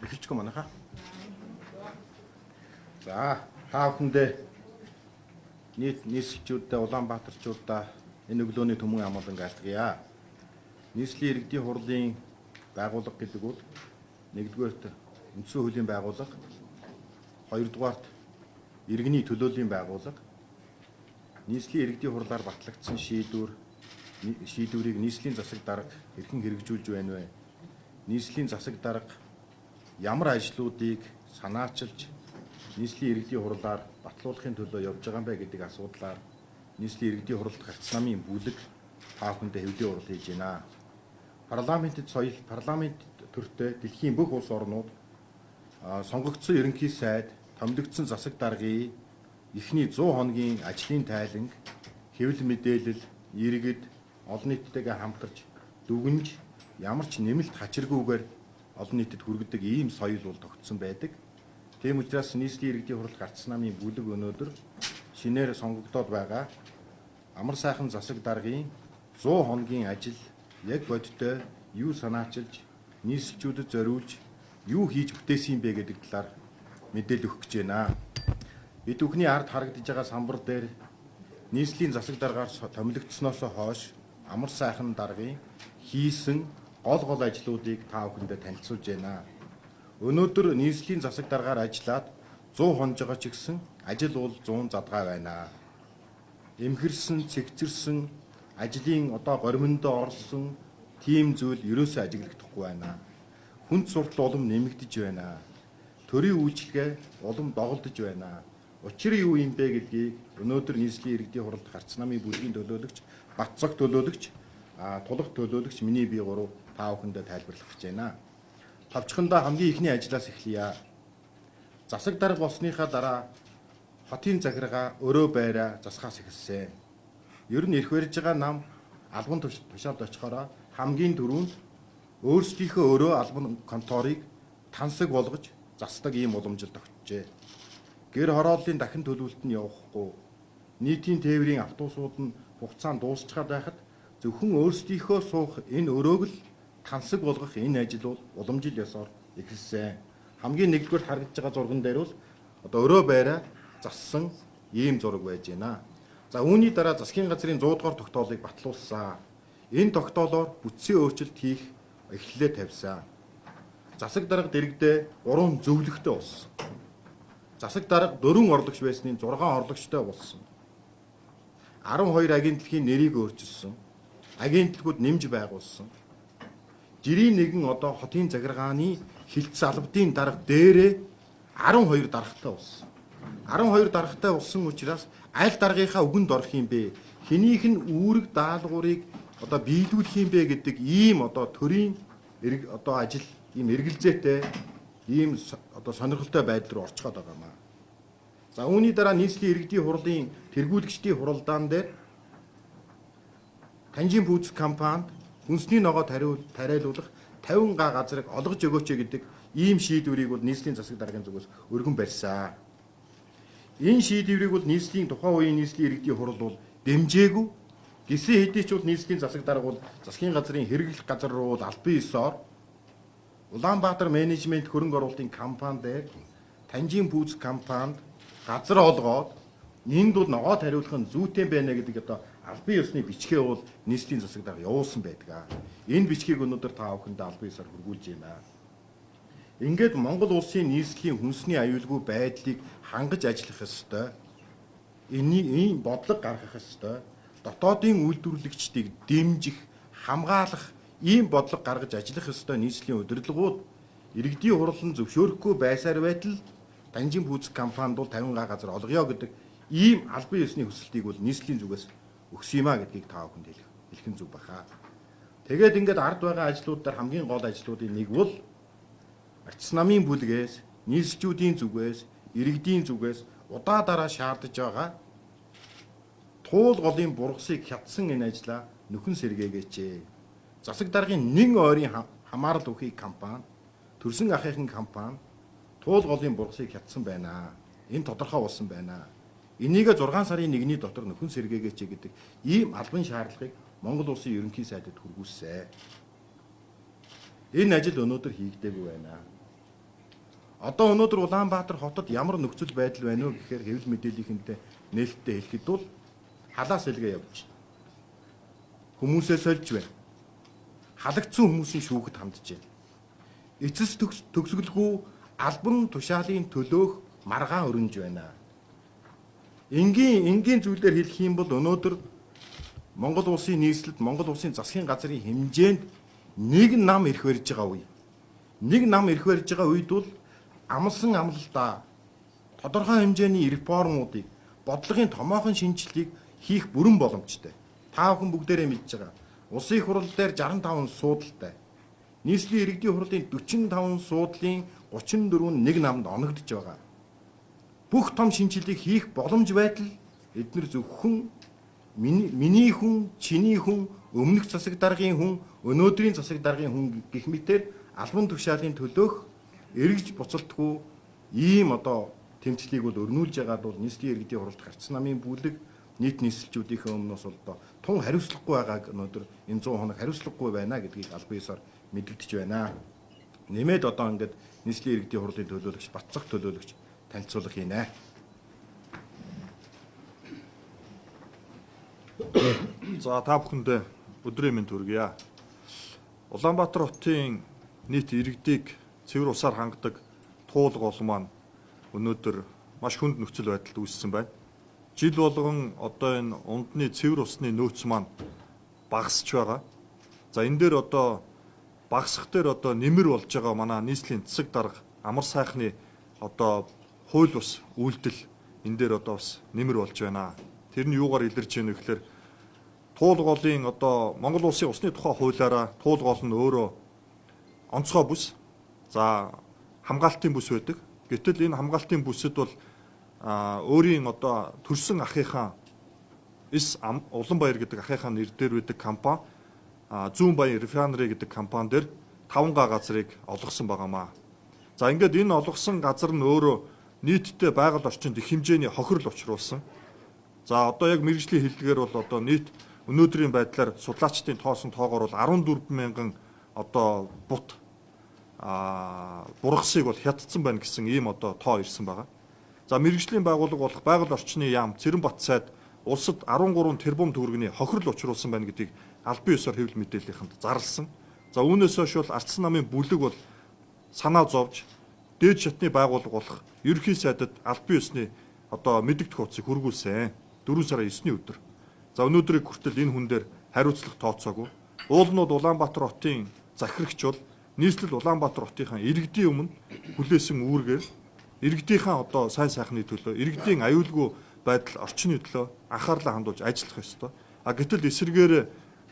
эхэлчихгүй манайхаа. За, та бүхэндээ нийслэлчүүддээ Улаанбаатарчуудаа энэ өглөөний төмөн амгалан айлтгая. Нийслэлийн иргэдийн хурлын байгууллага гэдэг бол нэгдүгээрт үндсэн хуулийн байгууллага, хоёрдугаарт иргэний төлөөллийн байгууллага, нийслэлийн иргэдийн хурлаар батлагдсан шийдвэрийг нийслэлийн засаг дарга хэрхэн хэрэгжүүлж байна вэ? Нийслэлийн засаг дарга ямар ажлуудыг санаачилж нийслэлийн иргэдийн хурлаар батлуулахын төлөө явж байгаа юм бэ гэдэг асуудлаар нийслэлийн иргэдийн хуралд гарц намын бүлэг та бүхэндээ хэвлэлийн урал хийж байна. Парламент төртөө дэлхийн бүх улс орнууд сонгогдсон ерөнхий сайд, томилогдсон засаг даргын эхний 100 хоногийн ажлын тайланг, хэвлэл мэдээлэл, иргэд, олон нийттэйгээ хамтарч дүгнж ямар ч нэмэлт хачиргүйгээр олон нийтэд хүргэдэг ийм соёл бол тогтсон байдаг. Тийм учраас нийслэлийн иргэдийн хурал гарц намын бүлэг өнөөдөр шинээр сонгогдоод байгаа амар сайхан засаг даргын 100 хоногийн ажил яг бодиттой юу санаачилж, нийслэлчүүдэд зориулж, юу хийж бүтээсэн юм бэ гэдэг талаар мэдээлэл өгөх гэж байна. Бид бүхний ард харагдаж байгаа самбар дээр нийслэлийн засаг даргаар томилогдсноос хойш амар сайхан даргын хийсэн гол ажлуудыг та бүхэндээ танилцуулж байна. Өнөөдөр нийслэлийн засаг даргаар ажиллаад 100 хонож байгаа ч гэсэн ажил бол 100 задгай байна. Эмхэрсэн, цэгцэрсэн, ажлын горимондоо орсон тийм зүйл ерөөсөө ажиглагдахгүй байна. Хүнд суртал улам нэмэгдэж байна. Төрийн үйлчлэгээ улам доголдож байна. Учир юу юм бэ гэдгийг өнөөдөр нийслэлийн иргэдийн хуралд гарц намын бүлгийн төлөөлөгч, Батцог төлөөлөгч, тулах төлөөлөгч миний бие гурав та бүхэндээ тайлбарлах гэж байна. Тавчхандаа хамгийн ихний ажлаас эхлэе. Засаг дарга болсныхаа дараа хотын захиргаа өрөө байраа засахаас эхэлсэн. Ер нь ирэх барьж байгаа нам албан тушаалд очихороо хамгийн түрүүнд өөрсдийнхөө өрөө албан конторыг тансаг болгож засдаг ийм уламжил тогтжээ. Гэр хорооллын дахин төлөвлөлт нь явахгүй, нийтийн тээврийн автобусууд нь хугацаанд дуусчихад байхад зөвхөн өөрсдийнхөө суух энэ өрөөг л тансаг болгох энэ ажил бол уламжил ёсоор эхэлсэн. Хамгийн нэгдүгээр харагдаж байгаа зурган дээр бол өрөө байраа зассан ийм зураг байж байна. За үүний дараа засгийн газрын 100 дугаар тогтоолыг батлуулсан. Энэ тогтоолоор бүтцийн өөрчлөлт хийх эхлэлээ тавьсан. Засаг дарга дэрэгдээ 3 зөвлөгтэй болсон. Засаг дарга 4 орлогч байсныг 6 орлогчтой болсон. 12 агентлагийн нэрийг өөрчилсөн. Агентлагууд нэмж байгуулсан. Жирийн нэгэн хотын захиргааны хилцэн албадын дарга дээрээ 12 даргатай болсон. 12 даргатай болсон учраас аль даргынхаа үгэнд орох юм бэ? Хэнийх нь үүрэг даалгаврыг биелүүлэх юм бэ гэдэг ийм төрийн ажил ийм эргэлзээтэй ийм сонирхолтой байдал руу орчиход байгаа юм аа. За үүний дараа нийслэлийн иргэдийн хурлын тэргүүлэгчдийн хуралдаан дээр Танжин пүүц компанид хүнсний ногоо тариалуулах 50 га газрыг олгож өгөөч гэдэг ийм шийдвэрийг бол нийслэлийн засаг даргын зүгээс өргөн барьсан. Энэ шийдвэрийг бол нийслэлийн тухайн үеийн нийслэлийн иргэдийн хурал бол дэмжээгүй. Гисэн хэдий ч бол нийслэлийн засаг дарга бол засгийн газрын хэрэглэх газар руу албан ёсоор Улаанбаатар менежмент хөрөнгө оруулалтын компани дээр Танжин пүүц компанид газар олгоод энд бол ногоо тариулах нь зүйтэй байна гэдэг албан ёсны бичгээ бол нийслэлийн засаг дарга явуулсан байдаг. Энэ бичгийг өнөөдөр та бүхэндээ албан ёсоор хүргүүлж байна. Ингээд Монгол улсын нийслэлийн хүнсний аюулгүй байдлыг хангаж ажиллах ёстой. Ийм бодлого гаргах ёстой. Дотоодын үйлдвэрлэгчдийг дэмжих, хамгаалах ийм бодлого гаргаж ажиллах ёстой нийслэлийн удирдлагууд иргэдийн хурлын зөвшөөрөхгүй байсаар байтал Танжин пүүц компанид бол 50 га газар олгоё гэдэг ийм албан ёсны хүсэлтийг бол нийслэлийн зүгээс өгсөн юм а гэдгийг та бүхэнд хэлэх нь зүг баха. Тэгээд ингээд ард байгаа ажлууд дээр хамгийн гол ажлуудын нэг бол гарц намын бүлгээс, нийслэлчүүдийн зүгээс, иргэдийн зүгээс удаа дараа шаардж байгаа туул голын бургасыг хятсан энэ ажлаа нөхөн сэргээгээч. Засаг даргын нэг ойрын хамаарал өгөхий компани, төрсөн ахыхын компани туул голын бургасыг хятсан байна. Энэ тодорхой болсон байна. Энийг 6 сарын 1-ний дотор нөхөн сэргээгээч гэдэг ийм албан шаардлагыг Монгол улсын ерөнхий сайдад хүргүүлсэн. Энэ ажил өнөөдөр хийгдээгүй байна. Одоо өнөөдөр Улаанбаатар хотод ямар нөхцөл байдал байна вэ гэхээр хэвлэл мэдээллийнхэнтэй нээлттэй хэлэхэд бол халаас илгээ явж байна. Хүмүүсээ сольж байна. Халагдсан хүмүүсийн шүүхэд хандж байна. Эцэс төгсгөлгүй албан тушаалын төлөөх маргаан өрнж байна. Энгийн зүйлээр хэлэх юм бол өнөөдөр Монгол улсын нийслэлд Монгол улсын засгийн газрын хэмжээнд нэг нам ирэх барьж байгаа үе. Нэг нам ирэх барьж байгаа үед бол амлсан амлалтаа тодорхой хэмжээний реформуудыг, бодлогын томоохон шинжилгээг хийх бүрэн боломжтой. Та бүхэн бүгдээрээ мэдж байгаа. Улсын их хурал дээр 65 суудалтай. Нийслэлийн иргэдийн хурлын 45 суудлын 34 нь нэг намд оногдож байгаа. Бүх том шинжилгээг хийх боломж байтал эдгээр зөвхөн миний хүн, чиний хүн, өмнөх засаг даргын хүн, өнөөдрийн засаг даргын хүн гэх мэтээр албан тушаалын төлөөх эргэж буцалтгүй ийм одоо тэмцлийг бол өрнүүлж байгаад бол нийслэлийн иргэдийн хуралд гарцсан намын бүлэг нийт нийслэлчүүдийнхээ өмнөөс одоо тун хариуцлагагүй байгааг өнөөдөр энэ 100 хоног хариуцлагагүй байна гэдгийг аль биесээр мэдэгдэж байна. Нэмээд одоо ингээд нийслэлийн иргэдийн хурлын төлөөлөгч, Батцах төлөөлөгч танилцуулга хийнэ. За та бүхэндээ өдрийн мэнд хүргье. Улаанбаатар хотын нийт иргэдийг цэвэр усаар хангадаг туулга олон маань өнөөдөр маш хүнд нөхцөл байдалд үүссэн байна. Жил болгон одоо энэ ундны цэвэр усны нөөц маань багасч байгаа. За энэ дээр одоо багасх дээр одоо нэмэр болж байгаа манай нийслэлийн засаг дарга амар сайхны одоо хууль бус үйлдэл энэ дээр одоо бас нэмэр болж байна. Тэр нь юугаар илэрч байна вэ гэхээр туулгын одоо Монгол улсын усны тухай хуулиараа туулгол нь өөрөө онцгой бүс. За хамгаалтын бүс байдаг. Гэтэл энэ хамгаалтын бүсэд бол өөрийн одоо төрсэн ахыхаа Улаанбаяр гэдэг ахыхаа нэр дээр байдаг компани Зүүн Баян Refinery гэдэг компани дээр 5 га газрыг олгосон байгаамаа. За ингээд энэ олгосон газар нь өөрөө нийтдээ байгаль орчинд их хэмжээний хохирол учруулсан. За одоо яг мэргэжлийн хэллэгээр бол одоо нийт өнөөдрийн байдлаар судлаачдын тоосон тоогоор бол 14 мянган одоо бут бургасыг бол хятадсан байна гэсэн ийм одоо тоо ирсэн байгаа. За мэргэжлийн байгууллага болох байгаль орчны яам Цэранбат сайд улсад 13 тэрбум төгрөгийн хохирол учруулсан байна гэдгийг аль бие ёсоор хэвлэл мэдээллийнхэнд зарласан. За үүнээс хойш бол Ардсан намын бүлэг бол санаа зовж дээд шатны байгууллага болох ерөнхий сайдад аль бие ёсны одоо мэдэгдэх хуудсыг хөргүүлсэн. 4 сарын 9-ний өдөр. За өнөөдрийг хүртэл энэ хүн дээр хариуцлага тооцоогүй. Уул нь Улаанбаатар хотын захирагч бол нийслэл Улаанбаатар хотынхаа иргэдийн өмнө хүлээсэн үүргээр иргэдийнхээ одоо сайн сайхны төлөө, иргэдийн аюулгүй байдал орчны төлөө анхаарлаа хандуулж ажиллах ёстой. Гэтэл эсрэгээр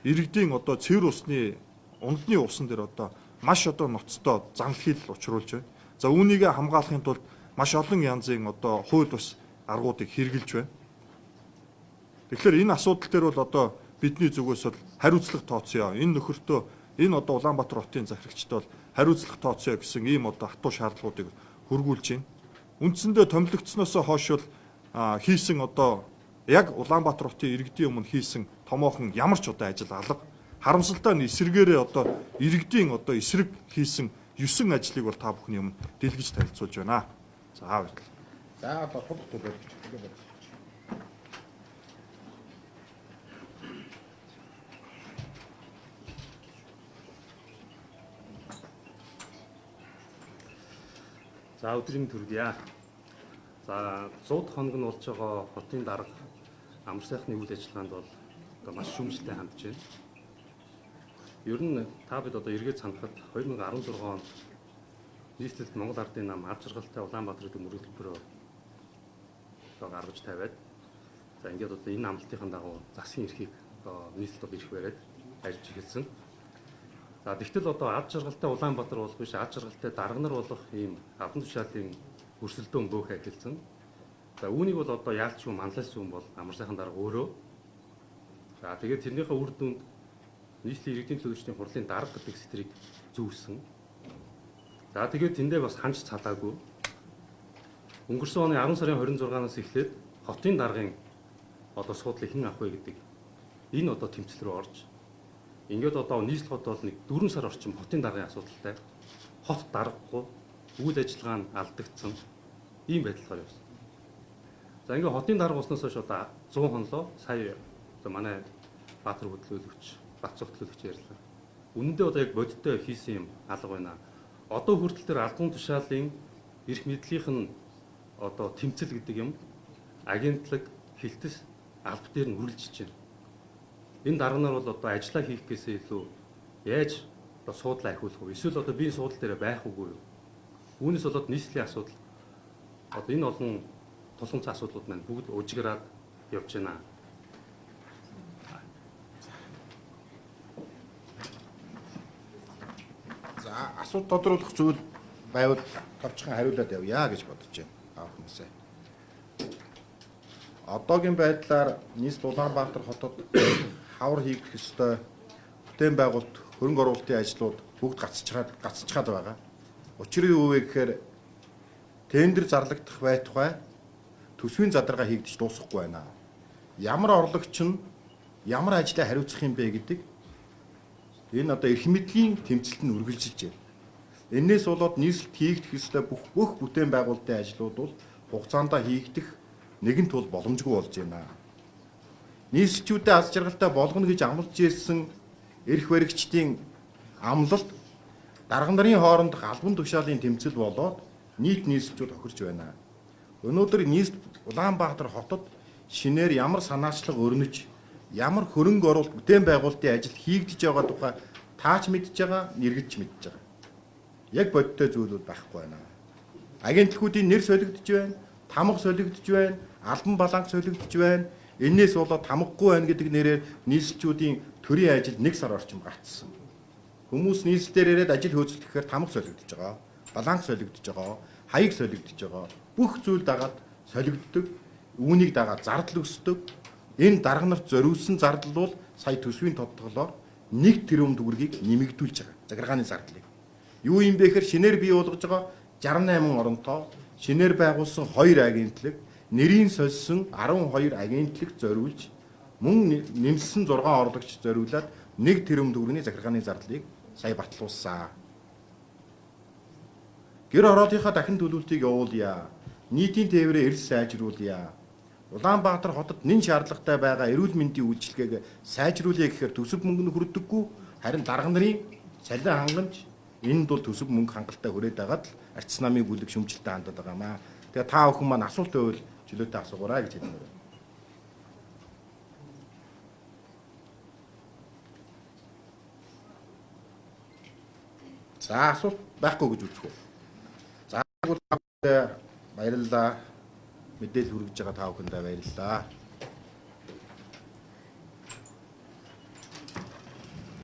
иргэдийн одоо цэвэр усны ундны усан дээр одоо маш одоо ноцтой занл хийл учруулж байна. За үүнийг хамгаалахын тулд маш олон янзын одоо хууль бус аргуудыг хэрэгжилж байна. Тэгэхээр энэ асуудал дээр бол одоо бидний зүгээс бол хариуцлага тооцъё. Энэ нөхөртөө энэ одоо Улаанбаатар хотын захирагчтай бол хариуцлага тооцъё гэсэн ийм одоо хатуу шаардлагуудыг хөргүүлж байна. Үндсэндээ томилогдсноос хойш бол хийсэн одоо яг Улаанбаатар хотын иргэдийн өмнө хийсэн томоохон ямар ч одоо ажил алга. Харамсалтай нь эсэргээрээ одоо иргэдийн одоо эсрэг хийсэн 9 ажлыг бол та бүхний өмнө дэлгэж танилцуулж байна. За баярлалаа. За одоо хурд төлөөлөгч. За өдрийн төргийа. За 100 хоног нь болж байгаа хотын дарга амар сайхны үйл ажиллагаанд бол одоо маш шүүмжлэлтэй хандж байна. Ер нь та бид одоо эргээд санахад 2016 онд нийслэлд Монгол Ардын нам ар жаргалтай Улаанбаатар гэдэг мөрөлбөрөөр одоо гаргаж тавиад за ингээд одоо энэ амлалтын дагуу засгийн эрхийг одоо нийслэлд ирэх бариад ажиллаж эхэлсэн. За тэгтэл одоо ад жаргалтай Улаанбаатар болох биш ад жаргалтай дарга нар болох ийм албан тушаалын өрсөлдөөн бөөх эхэлсэн. За үүнийг бол одоо яалч юм манлайлсан хүн бол амар сайхан дарга өөрөө. За тэгээд тэрнийхээ үр дүнд нийслэлийн иргэдийн төлөөлөгчдийн хурлын дарга гэдэг сэтрийг зүүсэн. За тэгээд тэндээ бас ханж цалаагүй. Өнгөрсөн оны 10 сарын 26-наас эхлээд хотын даргын одоо суудлыг хэн авах вэ гэдэг энэ одоо тэмцэл рүү орж ингээд одоо нийслэл хот бол нэг 4 сар орчим хотын даргын асуудалтай хот даргагүй үйл ажиллагаа нь алдагдсан ийм байдлаар явсан. За ингээ хотын дарга болсноос хойш одоо 100 хонлоо сая одоо манай Баатар хөтлөөлөгч, Бацаа хөтлөөлөгч ярьлаа. Үнэндээ одоо яг бодиттой хийсэн юм алга байна. Одоо хүртэл тэр албан тушаалын эрх мэдлийнх нь одоо тэмцэл гэдэг юм агентлаг хилтэс алба дээр нь үргэлжиж байна. Энэ дарга нар бол одоо ажиллаа хийх гэсээ илүү яаж одоо суудлаа ахиулах вэ? Эсвэл одоо би суудлал дээр байх уугүй юу? Үүнээс болоод нийслэлийн асуудал одоо энэ олон тулгымцсан асуудлууд маань бүгд ужиграад явж байна. За асуулт тодруулах зүйл байвал товчхон хариулаад явъя гэж бодож байна. Аахнасаа. Одоогийн байдлаар нийслэл Улаанбаатар хотод хавар хийгдэх ёстой бүтээн байгуулалт хөрөнгө оруулалтын ажлууд бүгд гацчихад байгаа. Учир нь юу вэ гэхээр тендер зарлагдах байтугай төсвийн задаргаа хийгдэж дуусахгүй байна. Ямар орлогч нь ямар ажлаа хариуцах юм бэ гэдэг энэ одоо эрх мэдлийн тэмцэлд нь үргэлжилж байна. Энээс болоод нийслэлд хийгдэх ёстой бүх бүтээн байгуулалтын ажлууд бол хугацаанд хийгдэх нэгэн тул боломжгүй болж байна. Нийслэлчүүдэд аз жаргалтай болгоно гэж амлаж ирсэн эрх баригчдын амлалт дарга нарын хоорондох албан тушаалын тэмцэл болоод нийт нийслэлчүүд хохирч байна. Өнөөдөр нийслэл Улаанбаатар хотод шинээр ямар санаачлаг өрнөж, ямар хөрөнгө оруулалт бүтээн байгуулалтын ажил хийгдэж байгаа тухай таач мэдж байгаа, нэргэдж мэдж байгаа. Яг бодиттой зүйлүүд байхгүй байна. Агентлагуудын нэр солигдож байна, тамга солигдож байна, албан баланг солигдож байна. Энээс болоод тамгагүй байна гэдэг нэрээр нийслэлчүүдийн төрийн ажил 1 сар орчим гацсан. Хүмүүс нийслэлээр ирээд ажил хөөцөлдөхээр тамга солигдож байгаа, баланг солигдож байгаа, хаяг солигдож байгаа. Бүх зүйл дагаад солигддог, үүнийг дагаад зардал өсдөг. Энэ дарга нарт зориулсан зардал бол сая төсвийн тодтоглоор 1 тэрбум төгрөгийг нэмэгдүүлж байгаа. Захиргааны зардлыг. Юу юм бэ гэхээр шинээр бий болгож байгаа 68 оронтой, шинээр байгуулсан 2 агентлаг, нэрийн сольсон 12 агентлаг зориулж, мөн нэмсэн 6 орлогч зориулаад 1 тэрбум төгрөгийн захиргааны зардлыг сая батлуулсан. Гэр ороодынхаа дахин төлөвлөлтийг явуулъя. Нийтийн тээврээ эрс сайжруулъя. Улаанбаатар хотод нэн шаардлагатай байгаа эрүүл мэндийн үйлчилгээг сайжруулъя гэхээр төсөв мөнгө нь хүрдэггүй. Харин дарга нарын цалин хангамж энд бол төсөв мөнгө хангалттай хүрээд байгаад л арчс намын бүлэг шүмжлэлтэй хандаад байгаа маа. Тэгээ та бүхэн маань асуулт байвал чөлөөтэй асуугаарай гэж хэлмээр байна. За асуулт байхгүй гэж үзэх үү? За баярлалаа. Мэдээлэл хүргэж байгаа та бүхэндээ баярлалаа.